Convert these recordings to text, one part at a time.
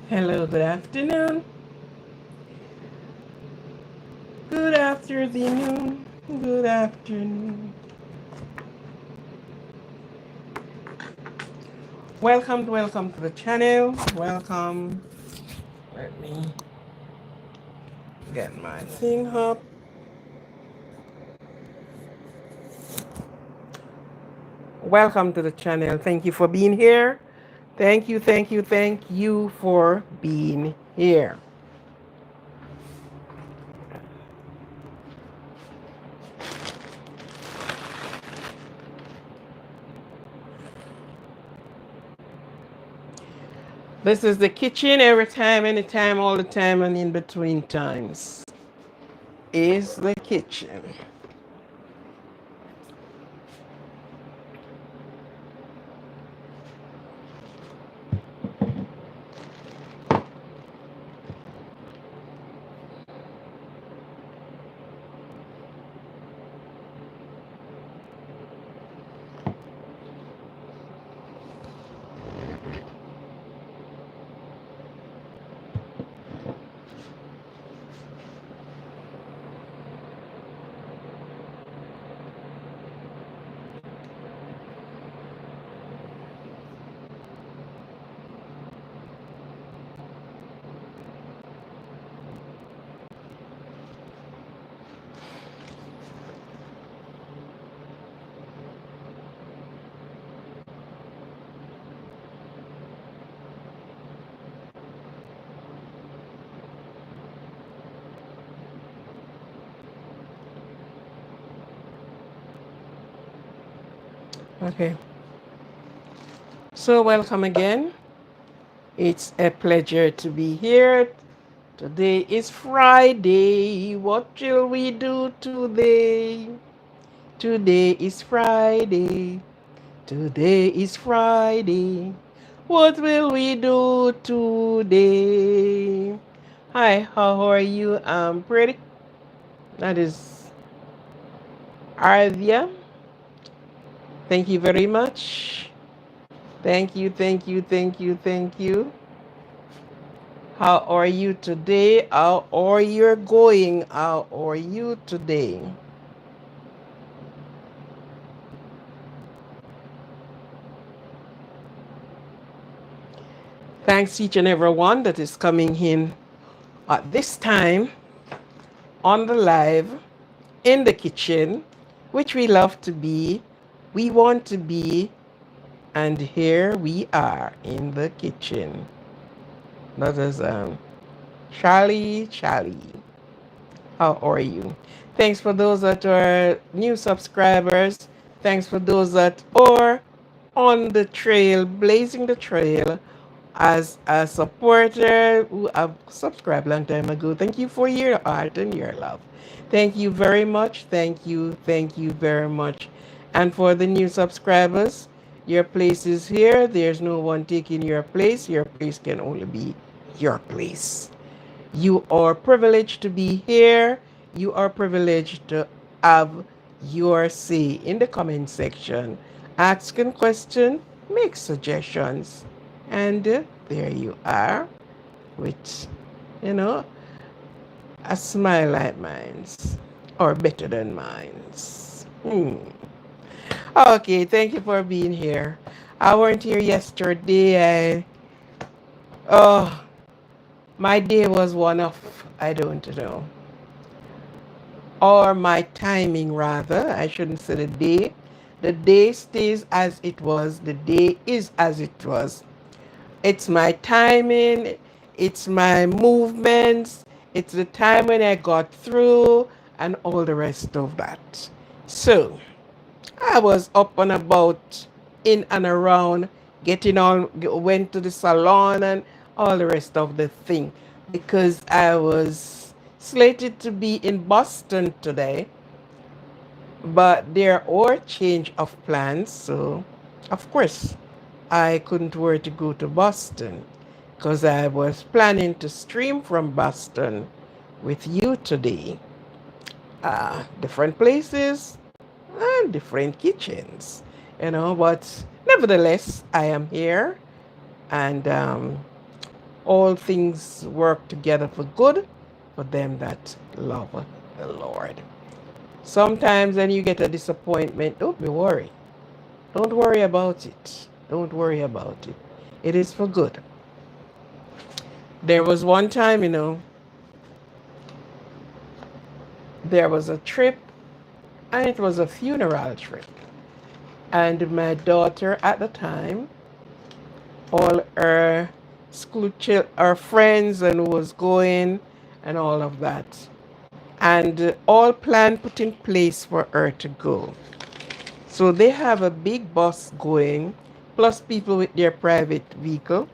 Hello, good afternoon. Good afternoon. Good afternoon. Welcome to the channel. Welcome. Let me get my thing up. Welcome to the channel. Thank you for being here. Thank you for being here. This is the kitchen every time, anytime, all the time, and in between times is the kitchen. Okay. So welcome again. It's a pleasure to be here. Today is Friday. What shall we do today? Today is Friday. Today is Friday. What will we do today? Hi, how are you? I'm pretty. That is Arvia. Thank you very much. Thank you. How are you today? How are you going? How are you today? Thanks each and every one that is coming in at this time on the live in the kitchen, which we love to be, we want to be, and here we are in the kitchen. That is Charlie. How are you? Thanks for those that are new subscribers. Thanks for those that are on the trail, blazing the trail as a supporter who have subscribed a long time ago. Thank you for your heart and your love. Thank you very much. Thank you very much. And for the new subscribers, your place is here. There's no one taking your place. Your place can only be your place. You are privileged to be here. You are privileged to have your say in the comment section. Ask a question, make suggestions, and there you are with, you know, a smile like mine's or better than mine's. Okay, thank you for being here. I weren't here yesterday. Oh, my day was one of, I don't know, or my timing rather. I shouldn't say the day. The day stays as it was. The day is as it was. It's my timing, it's my movements, it's the time when I got through, and all the rest of that. So, I was up and about, in and around, went to the salon and all the rest of the thing because I was slated to be in Boston today, but there are change of plans. So, of course, I couldn't wait to go to Boston because I was planning to stream from Boston with you today. Different places and different kitchens, but nevertheless, I am here and all things work together for good for them that love the Lord. Sometimes when you get a disappointment, don't be worried. Don't worry about it. Don't worry about it. It is for good. There was one time, there was a trip, and it was a funeral trip. And my daughter at the time, all her her friends, and who was going, and all of that. And all plan put in place for her to go. So they have a big bus going, plus people with their private vehicle.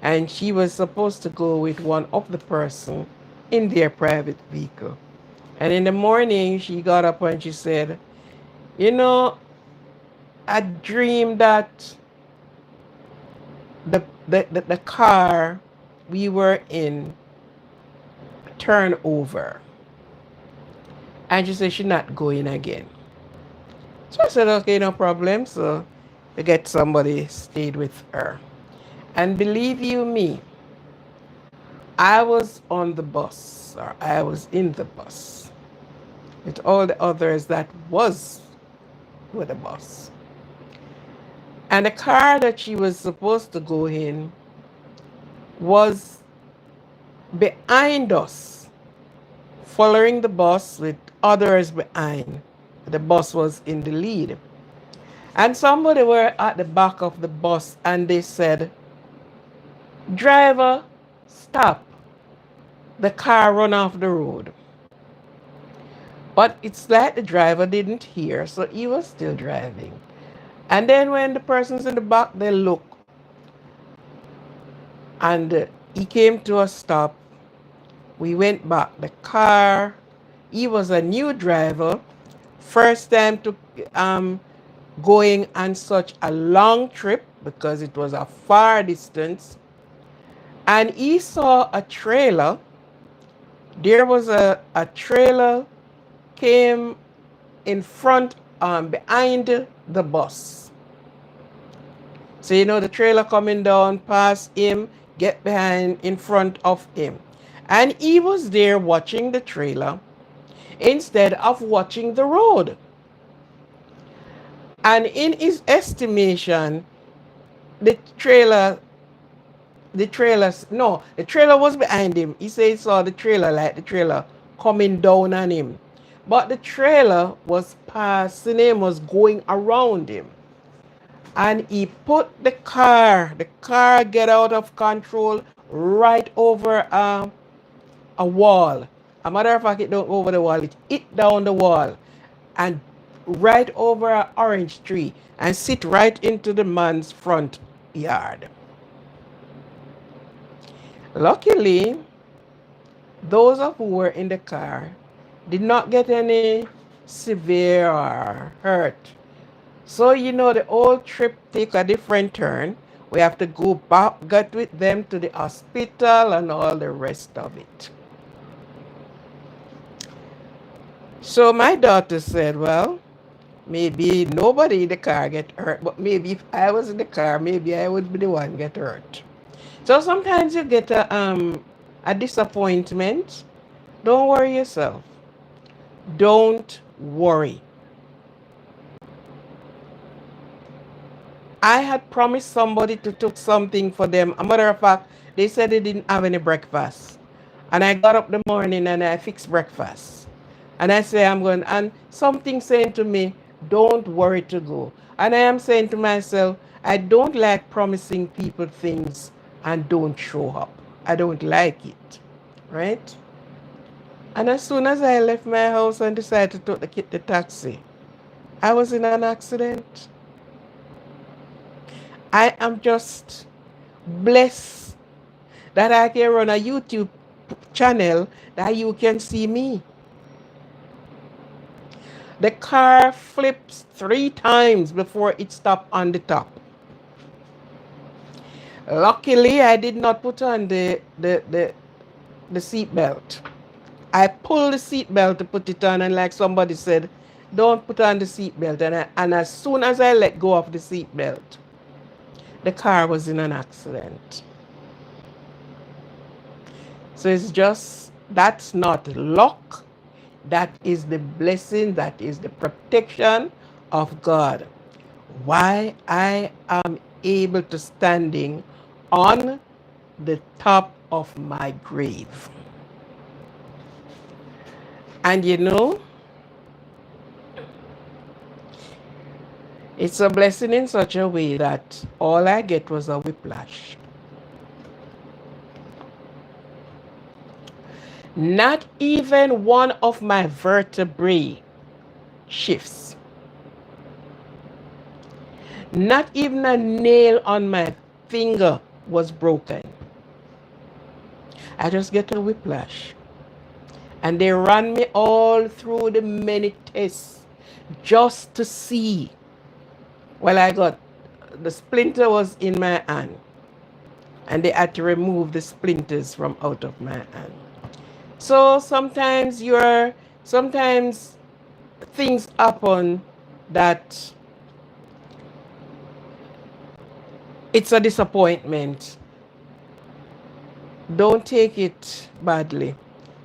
And she was supposed to go with one of the person in their private vehicle. And in the morning, she got up and she said, you know, I dreamed that the car we were in turned over. And she said she's not going again. So I said, okay, no problem. So we get somebody stayed with her. And believe you me, I was on the bus, or I was in the bus with all the others that was with the bus. And the car that she was supposed to go in was behind us, following the bus with others behind. The bus was in the lead. And somebody were at the back of the bus and they said, driver, stop. The car run off the road. But it's like the driver didn't hear, so he was still driving. And then when the person's in the back, they look. And he came to a stop. We went back. The car, he was a new driver. First time to going on such a long trip because it was a far distance. And he saw a trailer. There was a trailer came in front, behind the bus. So the trailer coming down past him, get behind in front of him. And he was there watching the trailer instead of watching the road. And in his estimation, the trailer was behind him. He said he saw the trailer coming down on him. But the trailer was passing him, was going around him. And he put the car get out of control right over a wall. A matter of fact, it don't go over the wall, it hit down the wall and right over an orange tree and sit right into the man's front yard. Luckily, those of who were in the car did not get any severe or hurt. So the whole trip take a different turn. We have to go back, get with them to the hospital and all the rest of it. So my daughter said, well, maybe nobody in the car get hurt, but maybe if I was in the car, maybe I would be the one get hurt. So sometimes you get a disappointment. Don't worry yourself. Don't worry. I had promised somebody to cook something for them. A matter of fact, they said they didn't have any breakfast. And I got up the morning and I fixed breakfast. And I say I'm going, and something saying to me, don't worry to go. And I am saying to myself, I don't like promising people things and don't show up. I don't like it, right? And as soon as I left my house and decided to take the taxi, I was in an accident. I am just blessed that I can run a YouTube channel that you can see me. The car flips 3 times before it stopped on the top. Luckily, I did not put on the seat belt. I pulled the seat belt to put it on, and like somebody said, don't put on the seat belt. And as soon as I let go of the seat belt, the car was in an accident. So it's just, that's not luck. That is the blessing, that is the protection of God. Why I am able to standing on the top of my grave. And you know, it's a blessing in such a way that all I get was a whiplash. Not even one of my vertebrae shifts. Not even a nail on my finger was broken. I just get a whiplash. And they ran me all through the many tests just to see. Well, I got, the splinter was in my hand. And they had to remove the splinters from out of my hand. So sometimes things happen that it's a disappointment. Don't take it badly.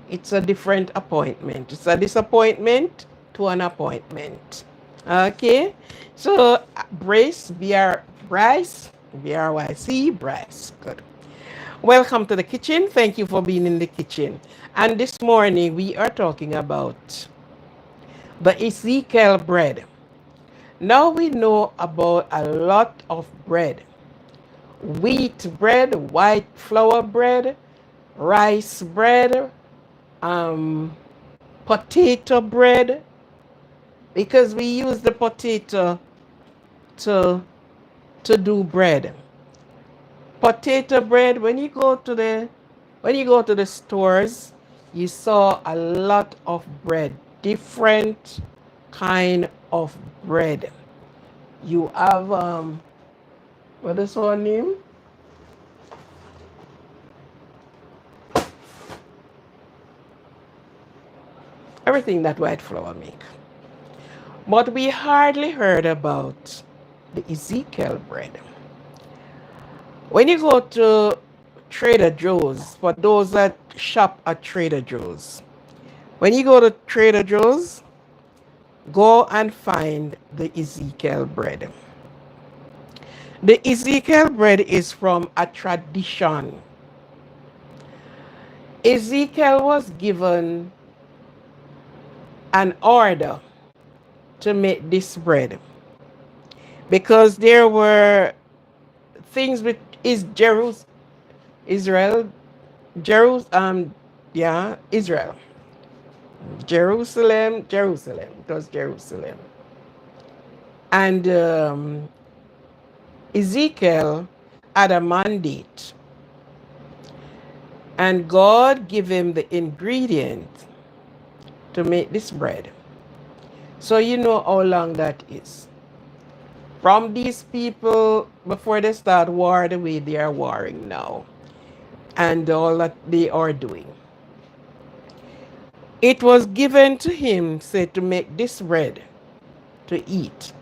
It's a different appointment. It's a disappointment to an appointment. Okay? So, Bryce, B-R-Y-C, Bryce. Good. Welcome to the kitchen. Thank you for being in the kitchen. And this morning we are talking about the Ezekiel bread. Now we know about a lot of bread. Wheat bread, white flour bread, rice bread, potato bread, because we use the potato to do bread. Potato bread, when you go to the stores, you saw a lot of bread, different kind of bread. You have what is her name? Everything that white flour make. But we hardly heard about the Ezekiel bread. When you go to Trader Joe's, for those that shop at Trader Joe's, when you go to Trader Joe's, go and find the Ezekiel bread. The Ezekiel bread is from a tradition. Ezekiel was given an order to make this bread because there were things with Israel, Israel. Jerusalem. It was Jerusalem. And Ezekiel had a mandate. And God gave him the ingredient to make this bread. So you know how long that is. From these people, before they start war the way they are warring now, and all that they are doing. It was given to him, said, to make this bread to eat.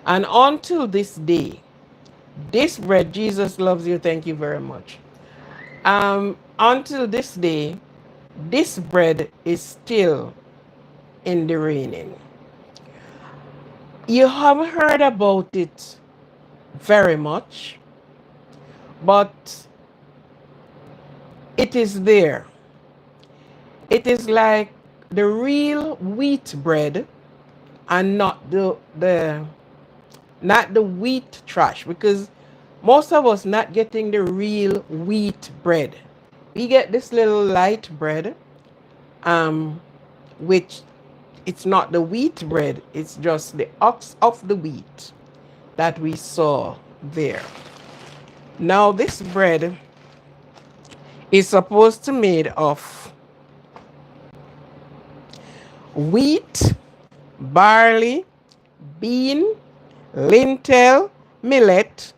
And until this day, this bread, Jesus loves you, thank you very much. Until this day, this bread is still in the reigning. You haven't heard about it very much, but it is there. It is like the real wheat bread and not the wheat trash, because most of us not getting the real wheat bread. We get this little light bread, which it's not the wheat bread, it's just the ox of the wheat that we saw there. Now this bread is supposed to be made of wheat, barley, bean, lentil, millet,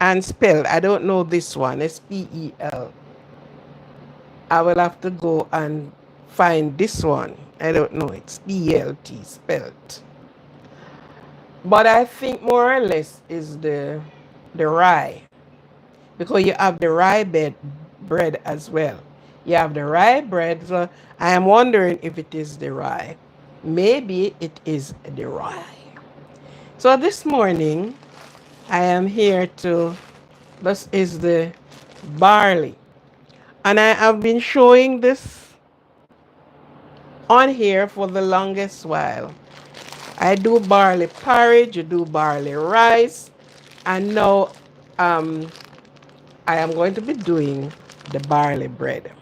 and spelt. I don't know this one, S-P-E-L. I will have to go and find this one. I don't know, it's B-L-T, spelt. But I think more or less is the rye, because you have the rye bread as well. You have the rye bread. So I am wondering if it is the rye. Maybe it is the rye. So this morning, I am here to, this is the barley. And I have been showing this on here for the longest while. I do barley porridge, you do barley rice, and now um, I am going to be doing the barley bread.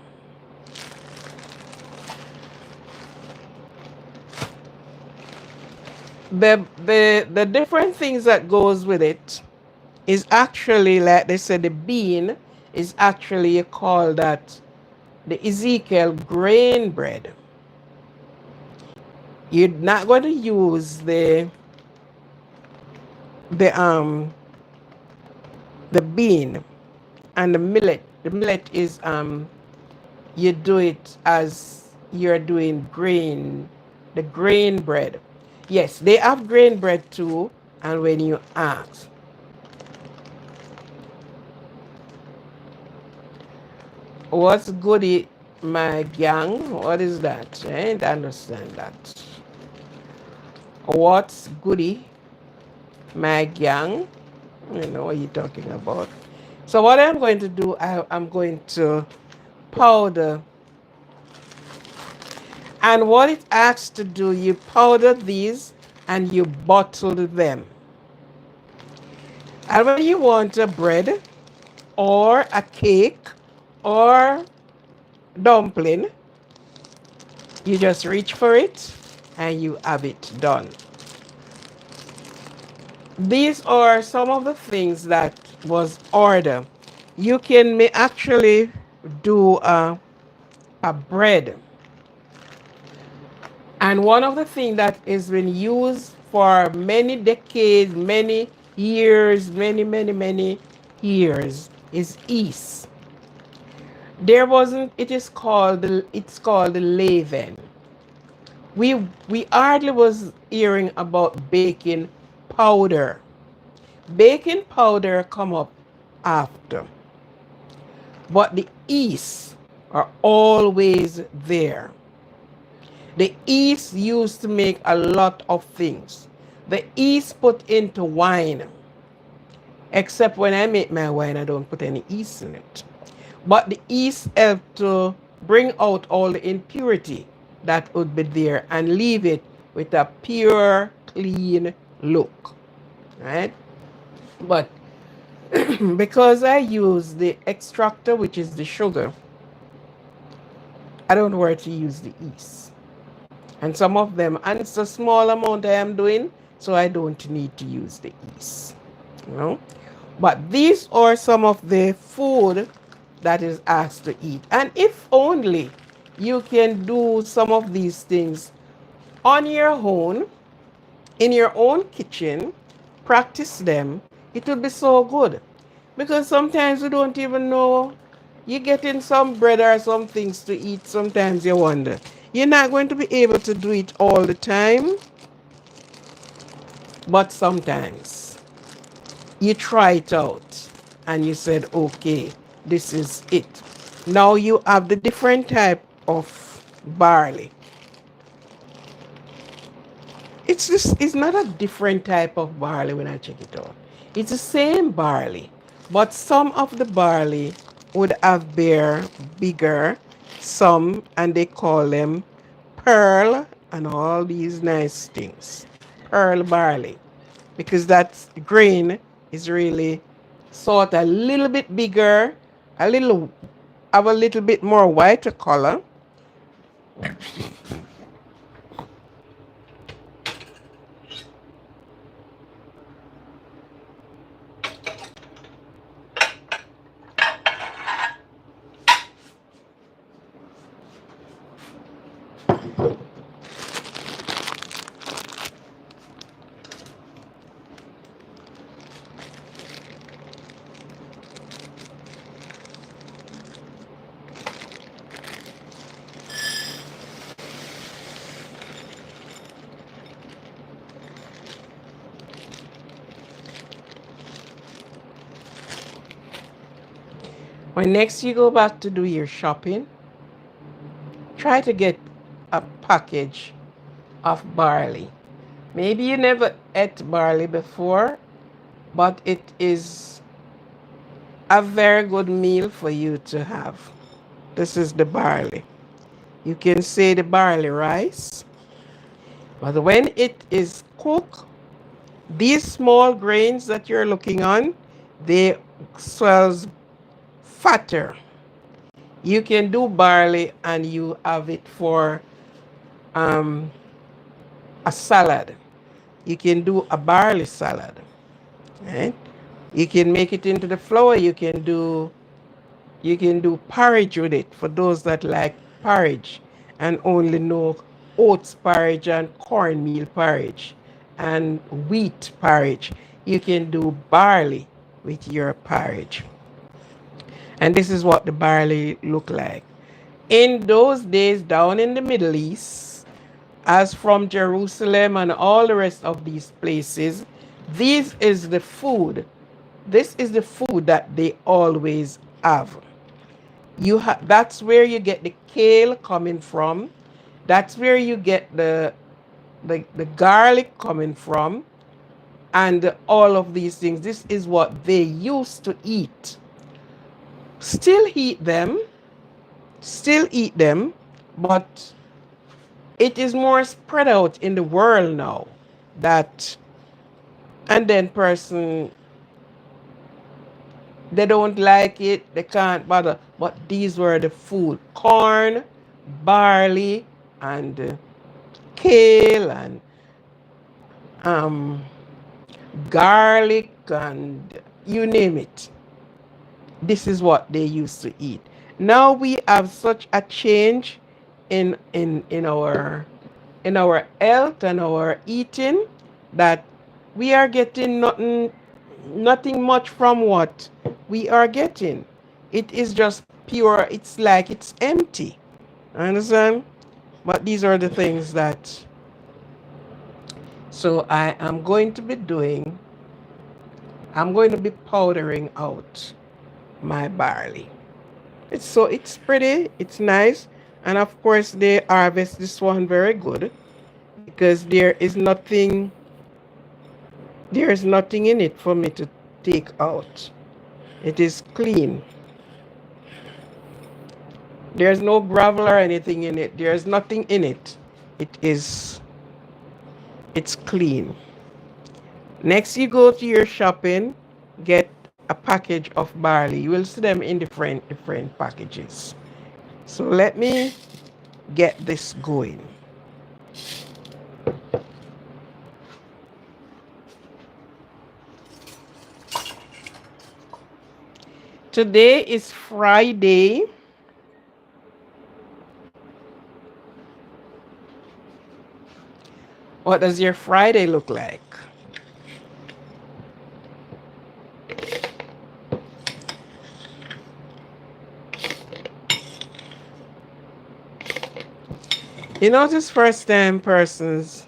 The different things that goes with it is actually, like they said, the bean is actually called that the Ezekiel grain bread. You're not going to use the um the bean and the millet. The millet is you do it as you're doing grain, the grain bread. Yes, they have grain bread too. And when you ask, what's goody, my gang? What is that? I ain't understand that. What's goody, my gang? You know what you're talking about. So what I'm going to do, I'm going to powder. And what it asks to do, you powder these and you bottle them. And when you want a bread or a cake or dumpling, you just reach for it and you have it done. These are some of the things that was ordered. You can actually do a bread. And one of the things that has been used for many decades, many years, many years is yeast. There wasn't, it's called the leaven. We hardly was hearing about baking powder. Baking powder come up after. But the yeast are always there. The yeast used to make a lot of things. The yeast put into wine. Except when I make my wine, I don't put any yeast in it. But the yeast help to bring out all the impurity that would be there and leave it with a pure, clean look. Right? But because I use the extractor, which is the sugar, I don't know where to use the yeast. And some of them, and it's a small amount I am doing, so I don't need to use the yeast. You know? But these are some of the food that is asked to eat. And if only you can do some of these things on your own, in your own kitchen, practice them, it will be so good. Because sometimes you don't even know you're getting some bread or some things to eat. Sometimes you wonder. You're not going to be able to do it all the time, but sometimes you try it out and you said, okay, this is it. Now you have the different type of barley. It's not a different type of barley when I check it out. It's the same barley, but some of the barley would have bigger, some, and they call them pearl and all these nice things. Pearl barley. Because that grain is really sort a little bit bigger, have a little bit more whiter color. When next you go back to do your shopping, try to get a package of barley. Maybe you never ate barley before, but it is a very good meal for you to have. This is the barley. You can say the barley rice, but when it is cooked, these small grains that you're looking on, they swells fatter. You can do barley and you have it for um, a salad. You can do a barley salad, right? You can make it into the flour. You can do porridge with it for those that like porridge and only know oats porridge and cornmeal porridge and wheat porridge. You can do barley with your porridge. And this is what the barley look like. In those days down in the Middle East, as from Jerusalem and all the rest of these places, this is the food. This is the food that they always have. That's where you get the kale coming from. That's where you get the garlic coming from and all of these things. This is what they used to eat. Still eat them, but it is more spread out in the world now. That and then person, they don't like it, they can't bother. But these were the food: corn, barley, and kale, and um, garlic, and you name it. This is what they used to eat. Now we have such a change in our health and our eating that we are getting nothing much from what we are getting. It is just pure. It's like it's empty. Understand? But these are the things that. So I am going to be doing. I'm going to be powdering out my barley. It's pretty. It's nice, and of course they harvest this one very good because there is nothing in it for me to take out. It is clean. There's no gravel or anything in it. There's nothing in it. It's clean. Next, you go to your shopping, get a package of barley. You will see them in different packages. So let me get this going. Today is Friday. What does your Friday look like? You notice first time persons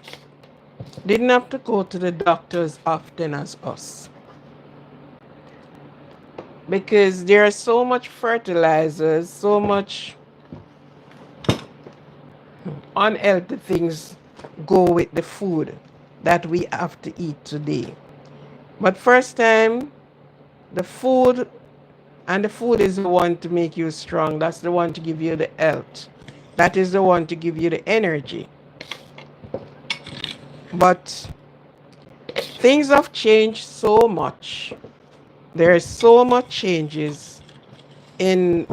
didn't have to go to the doctors often as us. Because there are so much fertilizers, so much unhealthy things go with the food that we have to eat today. But first time, the food is the one to make you strong. That's the one to give you the health. That is the one to give you the energy. But things have changed so much. There are so much changes in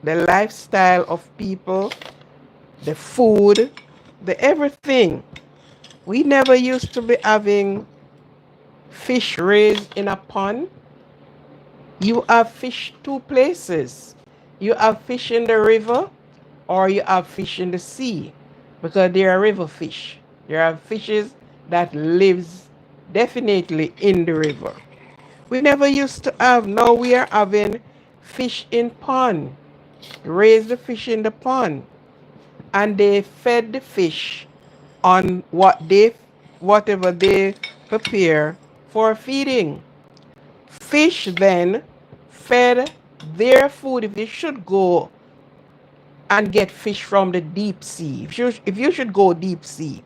the lifestyle of people, the food, the everything. We never used to be having fish raised in a pond. You have fish two places. You have fish in the river or you have fish in the sea because they are river fish. There are fishes that lives definitely in the river. We never used to have. Now we are having fish in pond. Raise the fish in the pond. And they fed the fish on whatever they prepare for feeding. Fish then fed their food. If they should go and get fish from the deep sea. If you should go deep sea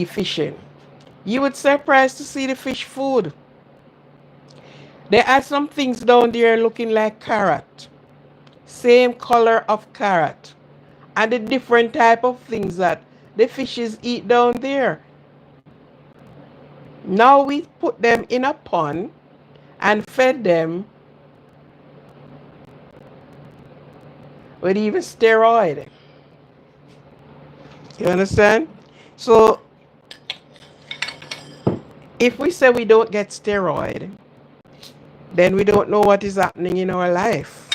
fishing, you would surprised to see the fish food. They had some things down there looking like carrot, same color of carrot, and the different type of things that the fishes eat down there. Now we put them in a pond and fed them with even steroid. You understand? So if we say we don't get steroid, then we don't know what is happening in our life.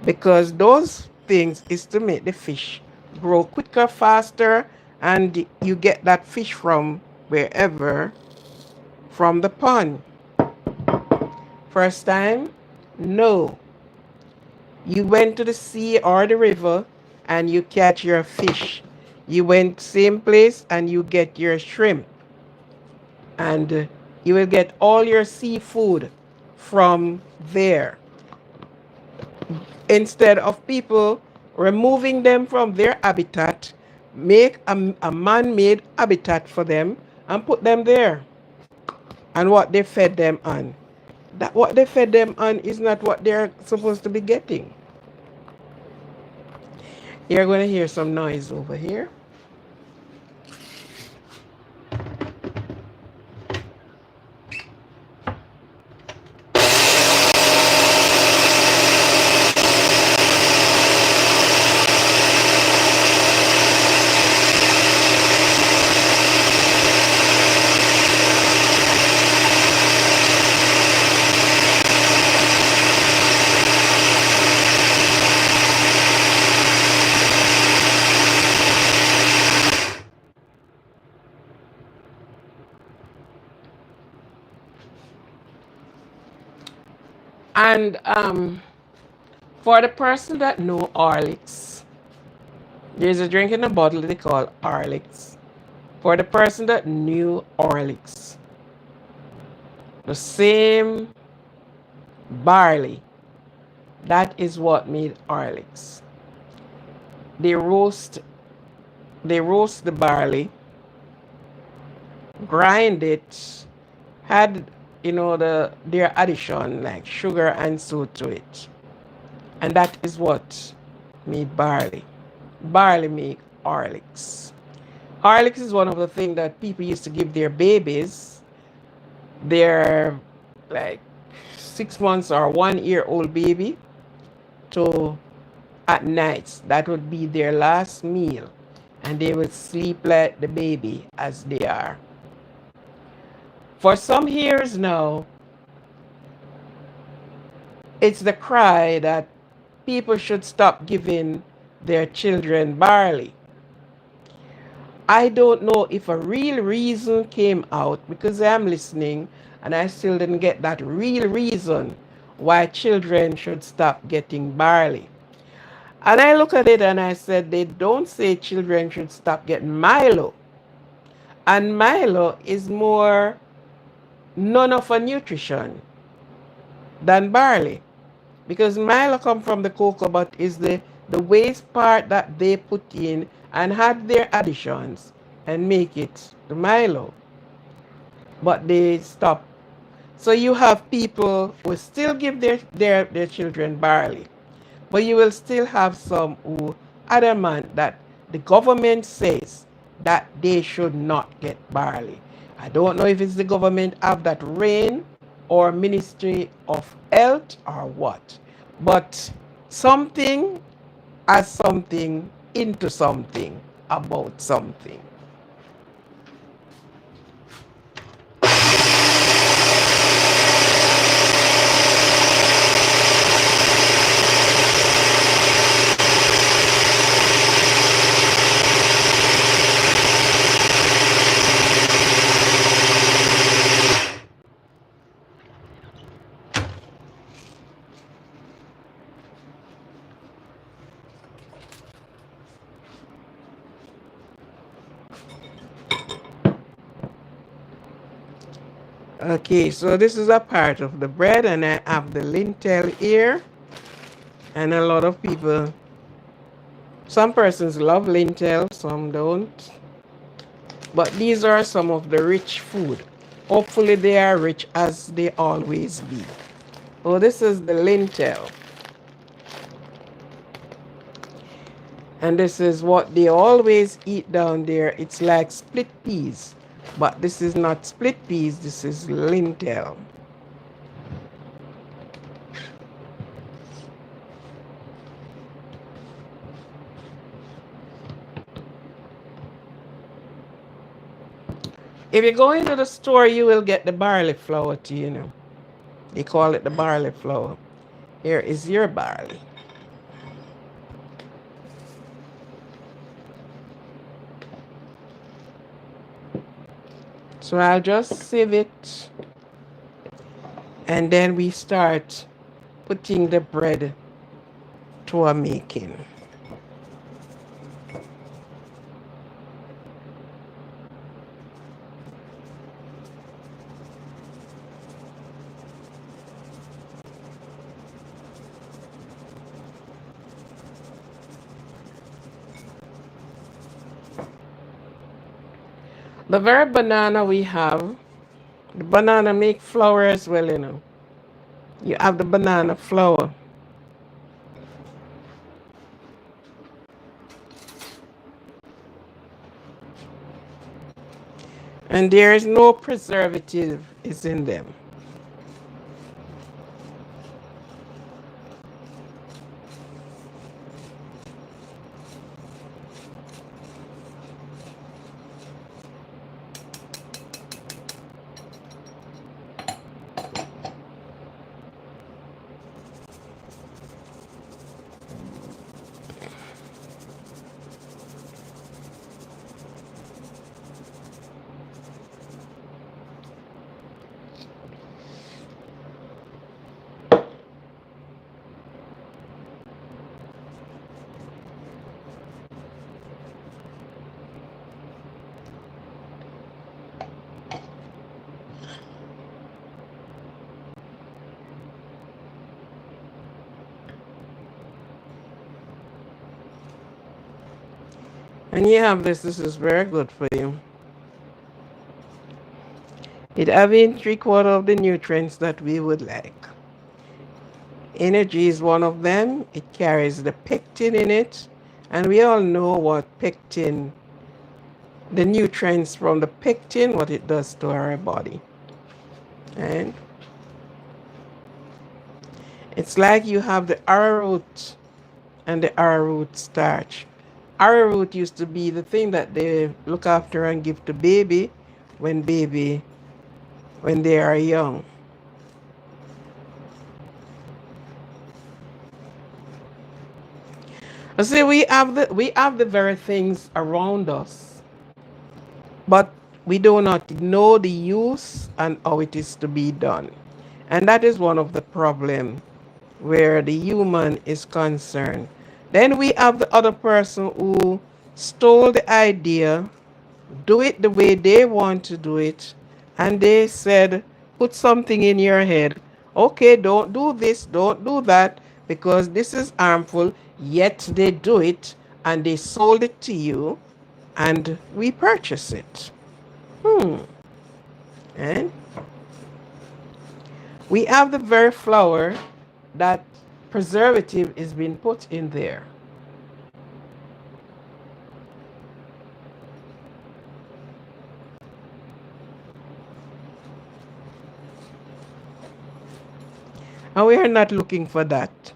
Because those things is to make the fish grow quicker, faster, and you get that fish from wherever, from the pond. First time? No. You went to the sea or the river and you catch your fish. You went same place and you get your shrimp. And you will get all your seafood from there. Instead of people removing them from their habitat, make a man-made habitat for them and put them there. And what they fed them on. That what they fed them on is not what they're supposed to be getting. You're going to hear some noise over here. And for the person that know Horlicks, there's a drink in a bottle they call Horlicks. For the person that knew Horlicks, the same barley, that is what made Horlicks. They roast the barley, grind it, had their addition like sugar and so to it. And that is what made barley. Barley make Horlicks. Horlicks is one of the things that people used to give their babies, their like 6 months or 1 year old baby, to at nights. That would be their last meal. And they would sleep like the baby as they are. For some years now, it's the cry that people should stop giving their children barley. I don't know if a real reason came out because I'm listening and I still didn't get that real reason why children should stop getting barley. And I look at it and I said, they don't say children should stop getting Milo. And Milo is more none of a nutrition than barley. Because Milo come from the cocoa, but is the waste part that they put in and had their additions and make it the Milo. But they stop. So you have people who still give their children barley. But you will still have some who adamant that the government says that they should not get barley. I don't know if it's the government have that reign or Ministry of Health or what. But something as something into something about something. Okay, so this is a part of the bread and I have the lintel here. And a lot of people, some persons love lentil, some don't. But these are some of the rich food. Hopefully they are rich as they always be. Oh, this is the lentil. And this is what they always eat down there. It's like split peas. But this is not split peas, this is lentil. If you go into the store, you will get the barley flour too, you know. They call it the barley flour. Here is your barley. So I'll just sieve it. And then we start putting the bread to our making. The very banana we have, the banana make flour as well, you know. You have the banana flour. And there is no preservative is in them. And you have this is very good for you. It having 3/4 of the nutrients that we would like. Energy is one of them. It carries the pectin in it. And we all know what pectin, the nutrients from the pectin, what it does to our body. And it's like you have the arrowroot and the arrowroot starch. Arrowroot used to be the thing that they look after and give to when baby when they are young. See, we have the very things around us, but we do not know the use and how it is to be done. And that is one of the problem where the human is concerned. Then we have the other person who stole the idea, do it the way they want to do it, and they said, put something in your head. Okay, don't do this, don't do that, because this is harmful, yet they do it, and they sold it to you, and we purchase it. And we have the very flour that preservative is being put in there. And we are not looking for that.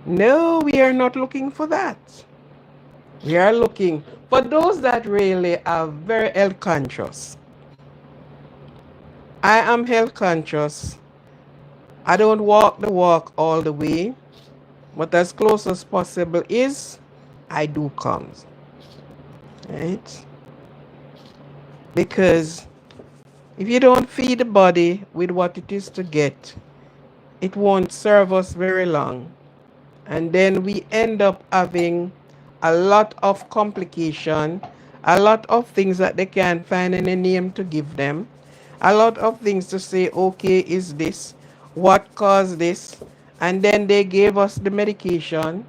No, we are not looking for that. We are looking for those that really are very health conscious. I am health conscious. I don't walk the walk all the way, but as close as possible is I do come. Right? Because if you don't feed the body with what it is to get, it won't serve us very long. And then we end up having a lot of complication, a lot of things that they can't find any name to give them, a lot of things to say, okay, is this? What caused this? And then they gave us the medication,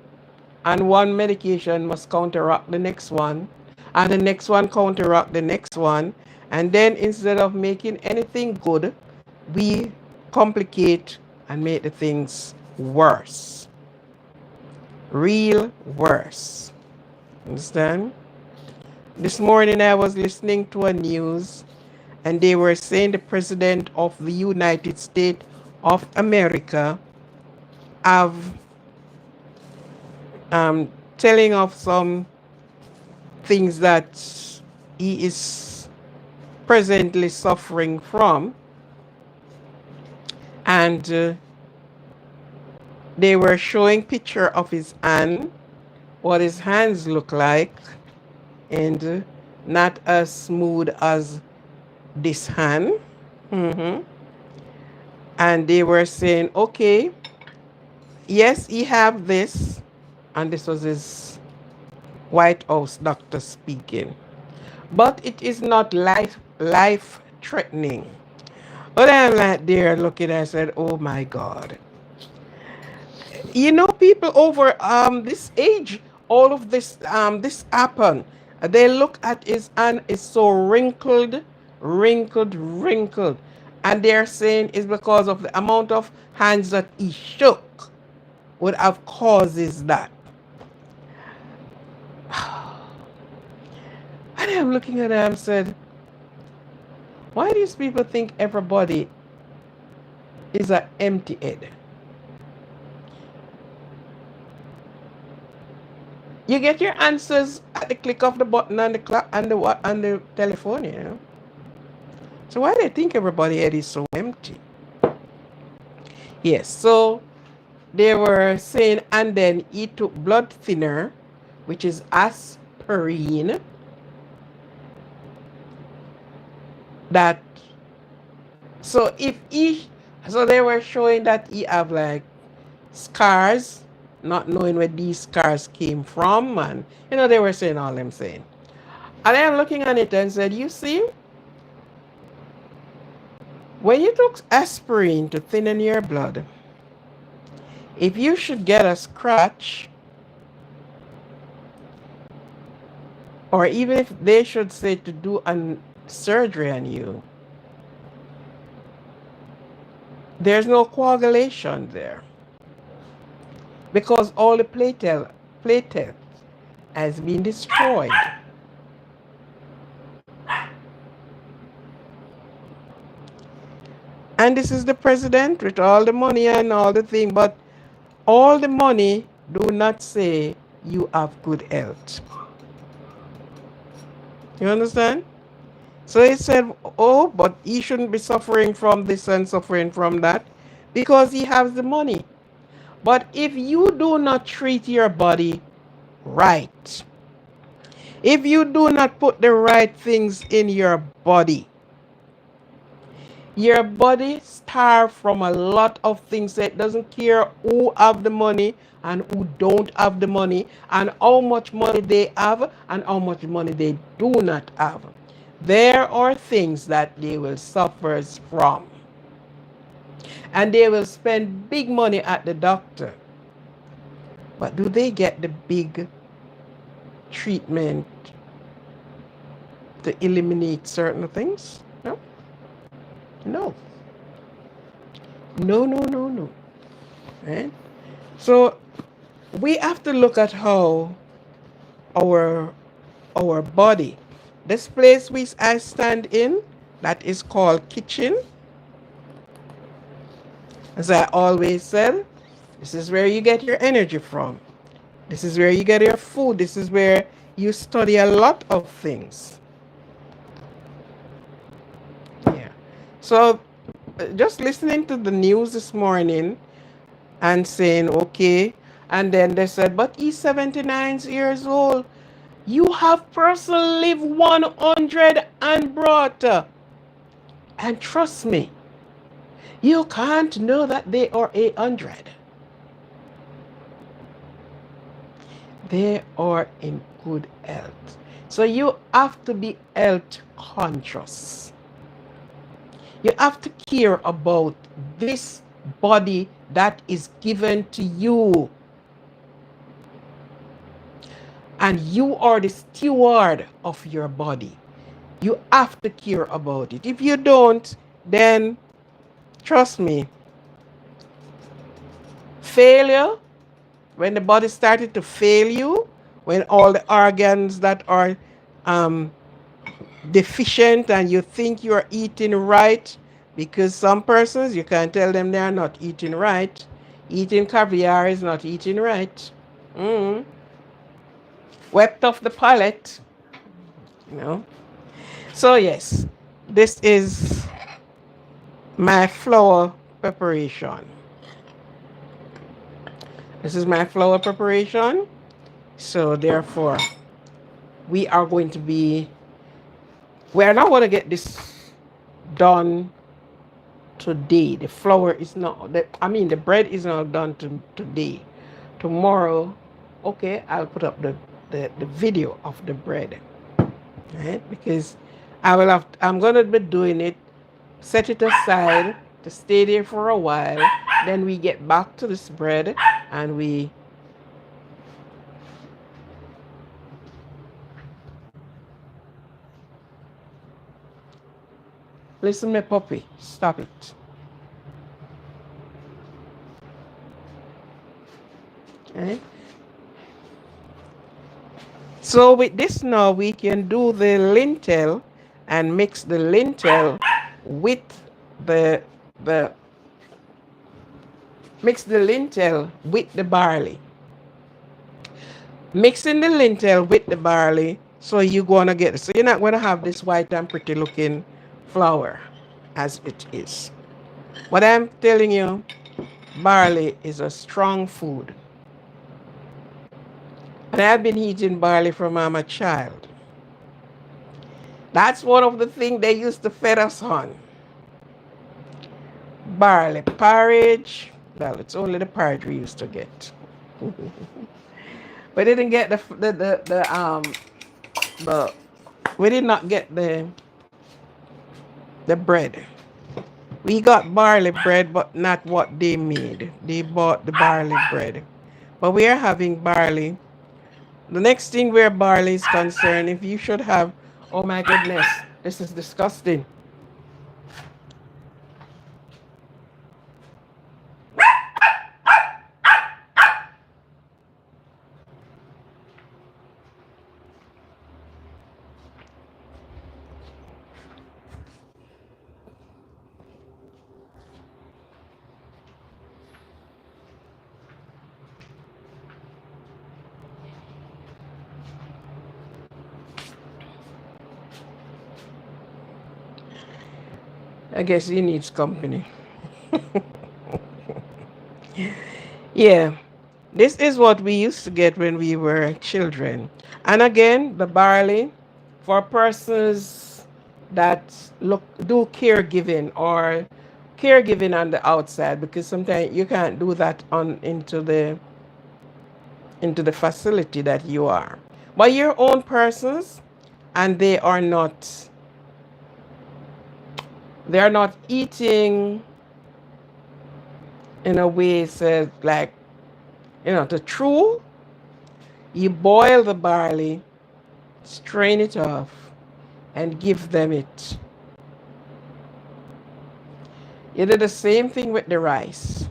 and one medication must counteract the next one, and the next one counteract the next one. And then instead of making anything good, we complicate and make the things worse. Real worse. Understand? This morning I was listening to a news, and they were saying the president of the United States of America have telling of some things that he is presently suffering from, and they were showing picture of his hand, what his hands look like, and not as smooth as this hand. Mm-hmm. And they were saying, okay, yes, he have this, and this was his White House doctor speaking, but it is not life threatening. But I'm like there looking, I said, oh my God. You know, people over this age, all of this happen. They look at his hand, is so wrinkled, and they're saying it's because of the amount of hands that he shook would have causes that. And I'm looking at him and said, why do these people think everybody is an empty head? You get your answers at the click of the button on the clock and the telephone, you know. So why do they think everybody's head is so empty? Yes, so they were saying, and then he took blood thinner, which is aspirin, that so if he so they were showing that he have like scars, not knowing where these scars came from, and you know they were saying all them saying. And I'm looking at it and said, you see, when you took aspirin to thin your blood, if you should get a scratch, or even if they should say to do a surgery on you, there's no coagulation there, because all the platelets has been destroyed. And this is the president with all the money and all the thing, but all the money do not say you have good health. You understand? So he said, oh, but he shouldn't be suffering from this and suffering from that because he has the money. But if you do not treat your body right, if you do not put the right things in your body starve from a lot of things. It doesn't care who have the money and who don't have the money, and how much money they have and how much money they do not have. There are things that they will suffer from, and they will spend big money at the doctor. But do they get the big treatment to eliminate certain things? No. No. No. Right? So we have to look at how our body, this place I stand in, that is called kitchen. As I always said, this is where you get your energy from. This is where you get your food. This is where you study a lot of things. Yeah. So just listening to the news this morning and saying, okay, and then they said, but he's 79 years old. You have person live 100 and brought. And trust me, you can't know that they are 800. They are in good health. So you have to be health conscious. You have to care about this body that is given to you. And you are the steward of your body. You have to care about it. If you don't, then trust me, failure, when the body started to fail you, when all the organs that are um, deficient and you think you are eating right, because some persons you can't tell them they are not eating right. Eating caviar is not eating right. Mm. Wept off the palate, you know. So yes, this is my flour preparation. This is my flour preparation. So therefore, we are going to be, we are not going to get this done today. The flour is not, the bread is not done today. Tomorrow, okay, I'll put up the video of the bread, right? Because I'm going to be doing it, set it aside to stay there for a while. Then we get back to this bread and we listen, my puppy, stop it. Okay. So with this now, we can do the lintel and mix the lintel with the the mix the lintel with the barley. Mixing the lintel with the barley, so you're gonna get, so you're not gonna have this white and pretty looking flour as it is. What I'm telling you, barley is a strong food. And I've been eating barley from I'm a child. That's one of the things they used to feed us on. Barley porridge. Well, it's only the porridge we used to get. We didn't get the we did not get the bread. We got barley bread, but not what they made. They bought the barley bread. But we are having barley. The next thing where barley is concerned, if you should have, oh my goodness, this is disgusting. I guess he needs company. Yeah, this is what we used to get when we were children. And again, the barley for persons that do caregiving or caregiving on the outside, because sometimes you can't do that on into the facility that you are. But your own persons, and they are not eating in a way says like, the true, you boil the barley, strain it off, and give them it. You do the same thing with the rice.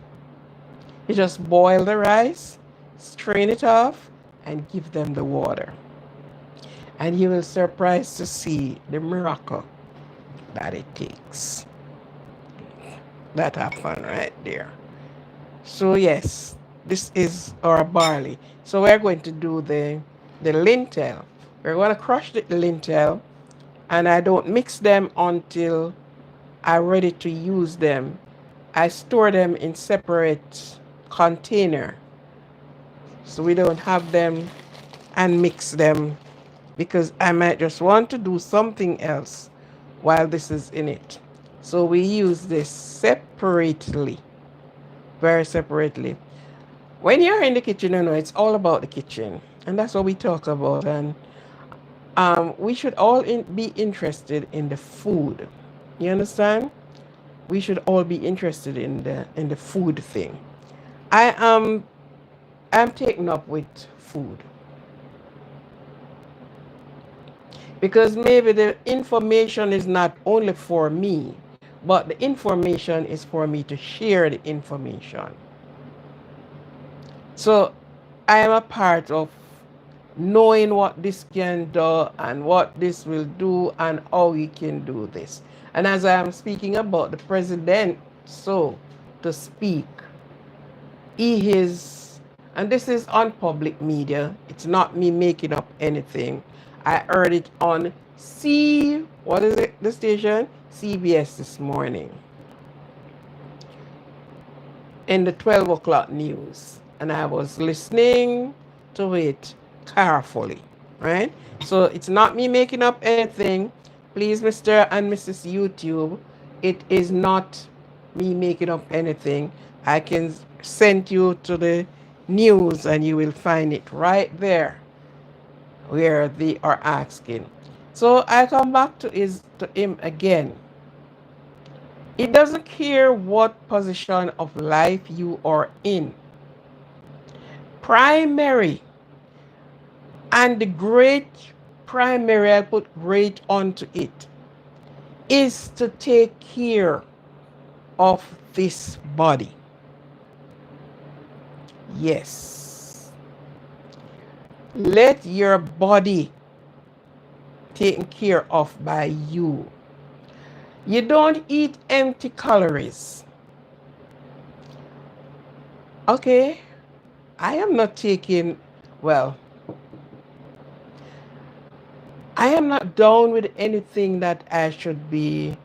You just boil the rice, strain it off, and give them the water. And you will surprised to see the miracle that it takes. That happened right there. So yes, this is our barley. So we're going to do the lintel. We're going to crush the lintel, and I don't mix them until I'm ready to use them. I store them in separate container, so we don't have them and mix them, because I might just want to do something else while this is in it. So we use this separately, very separately. When you're in the kitchen, it's all about the kitchen, and that's what we talk about. And we should all be interested in the food. You understand? we should all be interested in the food thing. I'm taken up with food because maybe the information is not only for me, but the information is for me to share the information. So I am a part of knowing what this can do and what this will do and how we can do this. And as I am speaking about the president, so to speak, he is, and this is on public media, it's not me making up anything. I heard it on what is it, the station? CBS this morning in the 12 o'clock news. And I was listening to it carefully, right? So it's not me making up anything. Please, Mr. and Mrs. YouTube, it is not me making up anything. I can send you to the news and you will find it right there where they are asking. So I come back to him again. It doesn't care what position of life you are in. Primary, and the great primary, I put great onto it, is to take care of this body. Yes. Let your body taken care of by you. You don't eat empty calories. Okay, I am not taking, well, I am not down with anything that I should be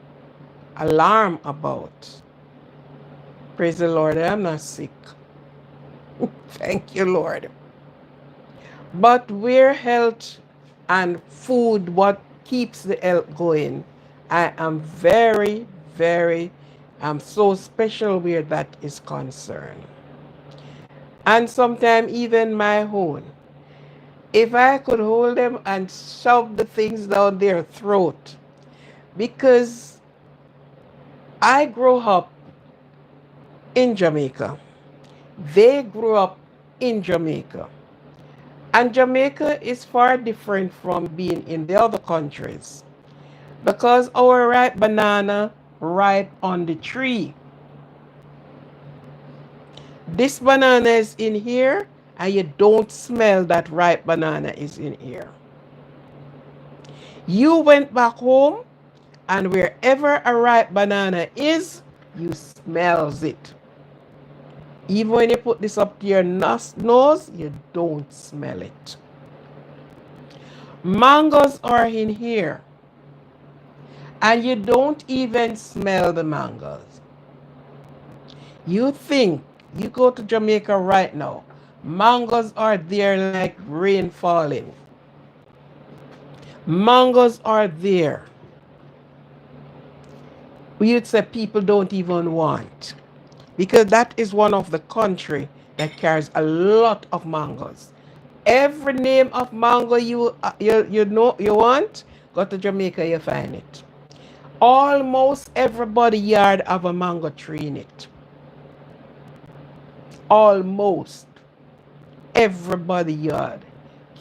alarmed about. Praise the Lord, I am not sick. Thank you, Lord. But where health and food, what keeps the health going, I am very, very, I'm so special where that is concerned. And sometimes even my own. If I could hold them and shove the things down their throat, because I grew up in Jamaica. They grew up in Jamaica. And Jamaica is far different from being in the other countries because our ripe banana ripe on the tree. This banana is in here and you don't smell that ripe banana is in here. You went back home and wherever a ripe banana is, you smells it. Even when you put this up to your nose, you don't smell it. Mangoes are in here. And you don't even smell the mangoes. You think, you go to Jamaica right now, mangoes are there like rain falling. Mangoes are there. You'd say people don't even want. Because that is one of the country that carries a lot of mangoes. Every name of mango you know you want, go to Jamaica, you find it. Almost everybody yard have a mango tree in it. Almost everybody yard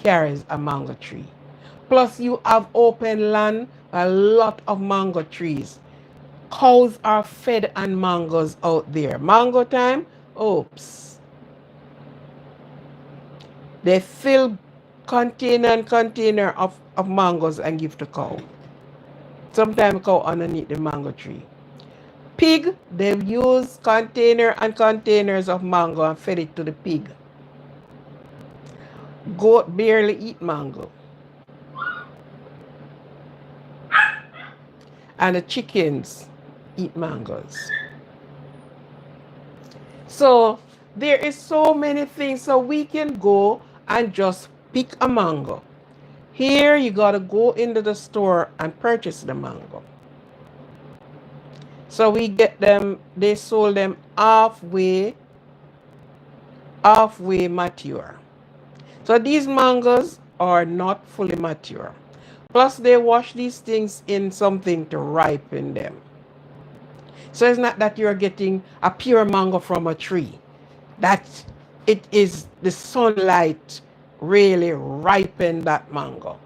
carries a mango tree. Plus you have open land, a lot of mango trees. Cows are fed on mangoes out there. Mango time, oops. They fill container of mangoes and give to cow. Sometimes cow underneath the mango tree. Pig, they use container and containers of mango and fed it to the pig. Goat barely eat mango. And the chickens eat mangoes. So there is so many things. So we can go and just pick a mango. Here you gotta go into the store and purchase the mango. So we get them, they sold them halfway mature. So these mangoes are not fully mature. Plus they wash these things in something to ripen them. So it's not that you're getting a pure mango from a tree. That it is the sunlight really ripen that mango.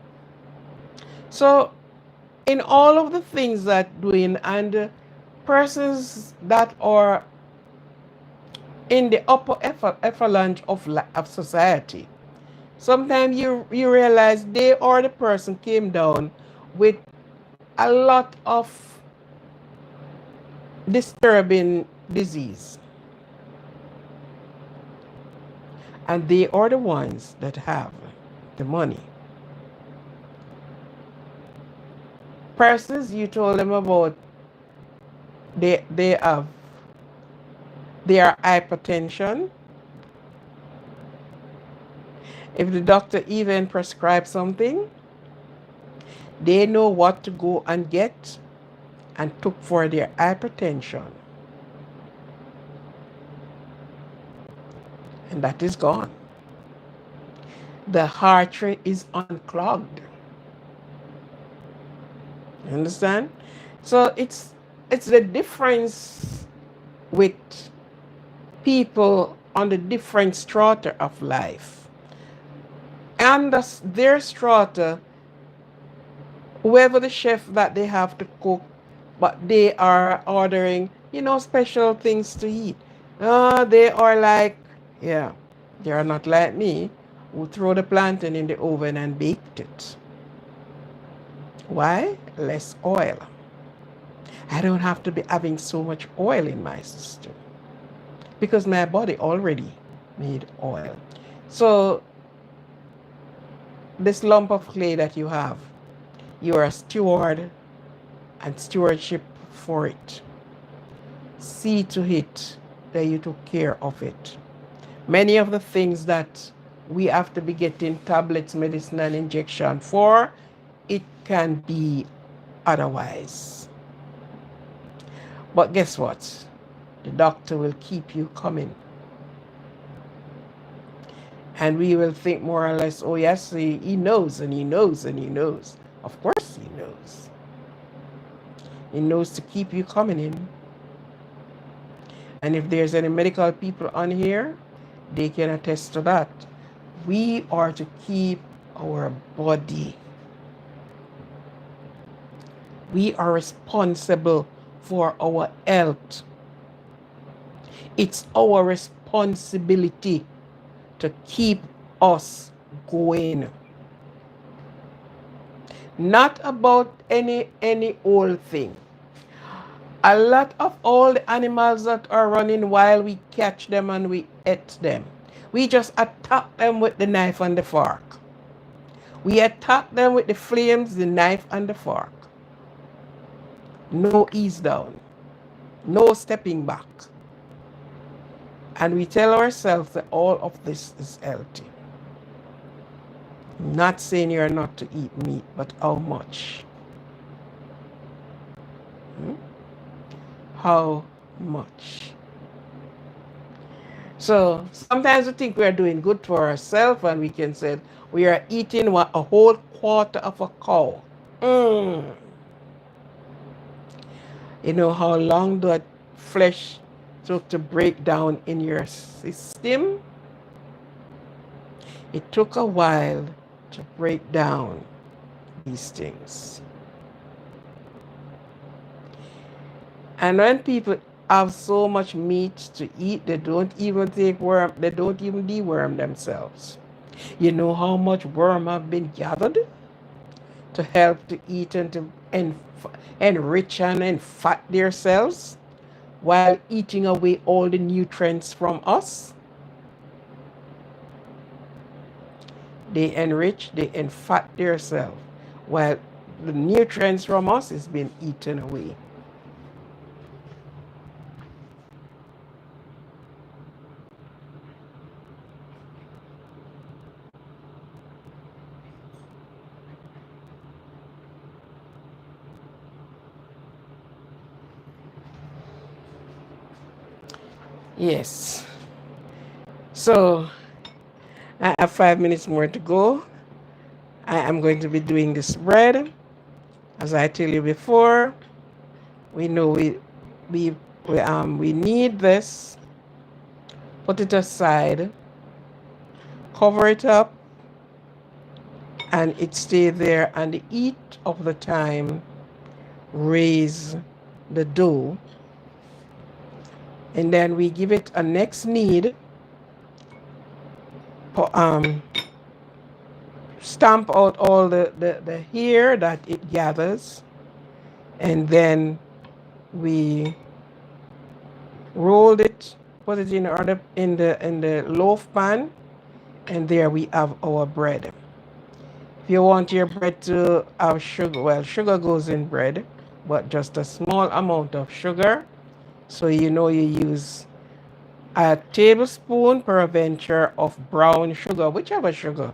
So in all of the things that doing and persons that are in the upper echelon of society, sometimes you realize they or the person came down with a lot of disturbing disease, and they are the ones that have the money. Persons you told them about, they have their hypertension. If the doctor even prescribes something, they know what to go and get and took for their hypertension. And that is gone. The heart rate is unclogged. You understand? So it's the difference with people on the different strata of life. And their strata, whoever the chef that they have to cook, but they are ordering, special things to eat. They are like, yeah, they are not like me, who throw the plantain in the oven and baked it. Why? Less oil. I don't have to be having so much oil in my system because my body already made oil. So this lump of clay that you have, you are a steward and stewardship for it. See to it that you took care of it. Many of the things that we have to be getting tablets, medicine, and injection for, it can be otherwise. But guess what? The doctor will keep you coming. And we will think more or less, oh yes, he knows and he knows and he knows. Of course he knows. He knows to keep you coming in. And if there's any medical people on here, they can attest to that. We are to keep our body. We are responsible for our health. It's our responsibility to keep us going. Not about any old thing. A lot of all the animals that are running wild, we catch them and we eat them. We just attack them with the knife and the fork. We attack them with the flames, the knife and the fork. No ease down. No stepping back. And we tell ourselves that all of this is healthy. Not saying you're not to eat meat, but how much? How much? So sometimes we think we are doing good for ourselves and we can say we are eating a whole quarter of a cow. You know how long that flesh took to break down in your system? It took a while to break down these things. And when people have so much meat to eat, they don't even take worm, they don't even deworm themselves. You know how much worm have been gathered to help to eat and to enrich and fat themselves while eating away all the nutrients from us? They enrich, they enfat themselves while the nutrients from us is being eaten away. Yes. So I have 5 minutes more to go. I am going to be doing this bread. As I tell you before, we know We we knead this, put it aside, cover it up, and it stay there. And the heat of the time raise the dough, and then we give it a next knead. Um, Stamp out all the hair that it gathers, and then we rolled it, put it in the loaf pan, and there we have our bread. If you want your bread to have sugar, well, sugar goes in bread, but just a small amount of sugar. So you know you use a tablespoon per venture of brown sugar, whichever sugar.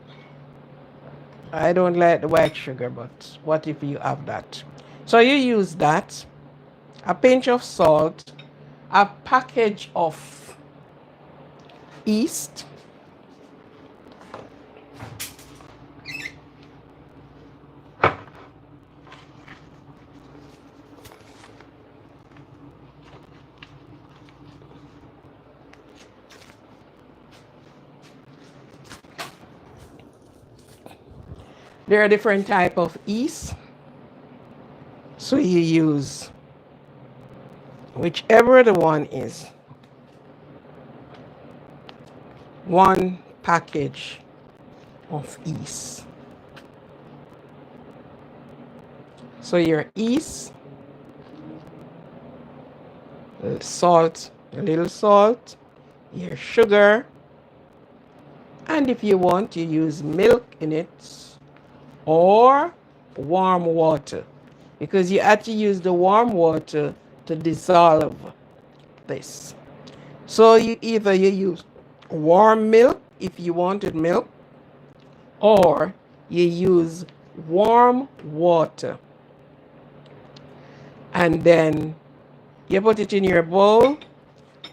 I don't like the white sugar, but what if you have that? So you use that, a pinch of salt, a package of yeast, there are different type of yeast. So you use whichever the one is. One package of yeast. So your yeast, salt, a little salt, your sugar, and if you want, you use milk in it or warm water, because you have to use the warm water to dissolve this. So you use warm milk if you wanted milk, or you use warm water, and then you put it in your bowl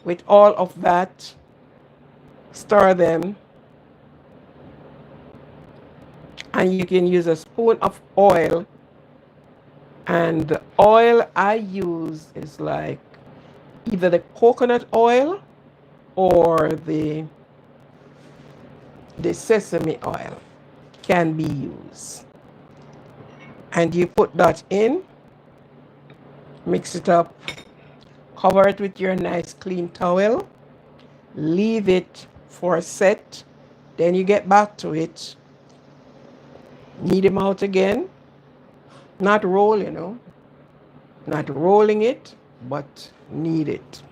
with all of that, stir them, and you can use a spoon of oil. And the oil I use is like either the coconut oil or the sesame oil can be used. And you put that in, mix it up, cover it with your nice clean towel, leave it for a set, then you get back to it, knead them out again, not roll, not rolling it, but knead it.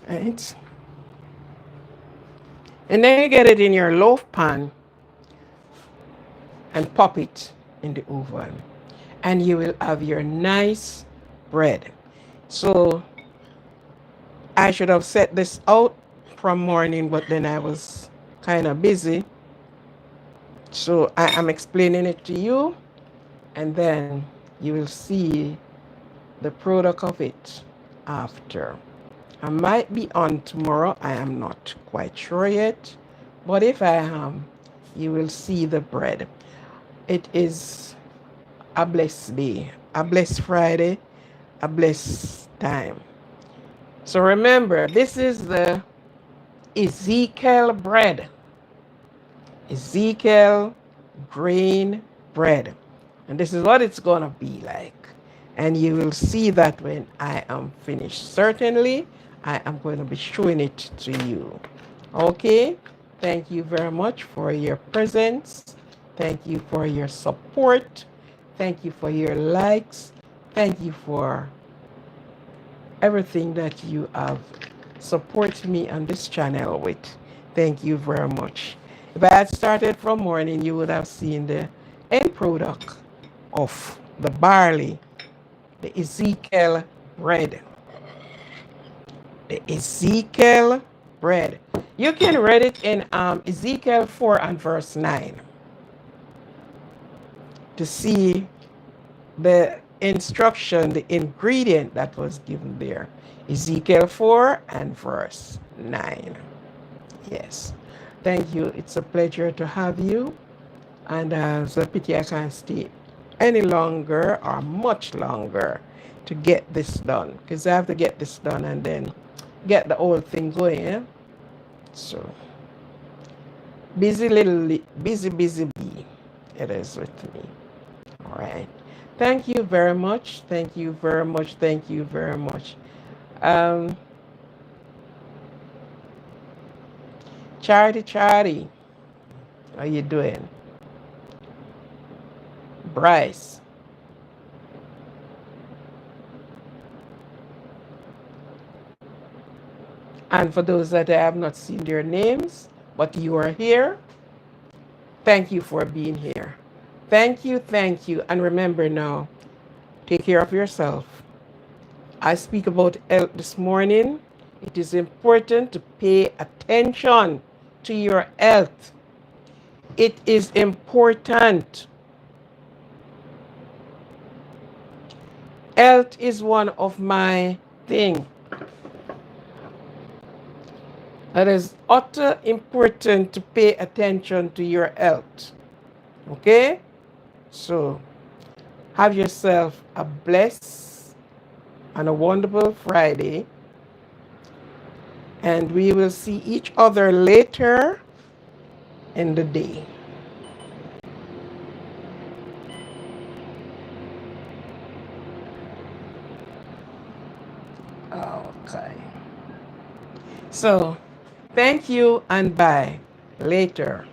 Right? And then you get it in your loaf pan and pop it in the oven. And you will have your nice bread. So I should have set this out from morning, but then I was kind of busy. So I am explaining it to you, and then you will see the product of it after. I might be on tomorrow. I am not quite sure yet. But if I am, you will see the bread. It is a blessed day, a blessed Friday, a blessed time. So remember, this is the Ezekiel bread. Ezekiel grain bread. And this is what it's going to be like. And you will see that when I am finished. Certainly, I am going to be showing it to you. Okay? Thank you very much for your presence. Thank you for your support. Thank you for your likes. Thank you for everything that you have supported me on this channel with. Thank you very much. If I had started from morning, you would have seen the end product of the barley, the Ezekiel bread. The Ezekiel bread. You can read it in Ezekiel 4 and verse 9. to see the instruction, the ingredient that was given there. Ezekiel 4 and verse 9. Yes. Thank you. It's a pleasure to have you. And it's a pity I can't stay any longer or much longer to get this done. Because I have to get this done and then get the whole thing going. Yeah? So, busy bee. It is with me. All right. Thank you very much. Thank you very much. Thank you very much. Um, Charity, how you doing? Bryce. And for those that I have not seen their names, but you are here, thank you for being here. Thank you, thank you. And remember now, take care of yourself. I speak about health this morning. It is important to pay attention to your health. It is important. Health is one of my things. It is utter important to pay attention to your health. Okay? So have yourself a blessed and a wonderful Friday. And we will see each other later in the day. Okay. So thank you and bye. Later.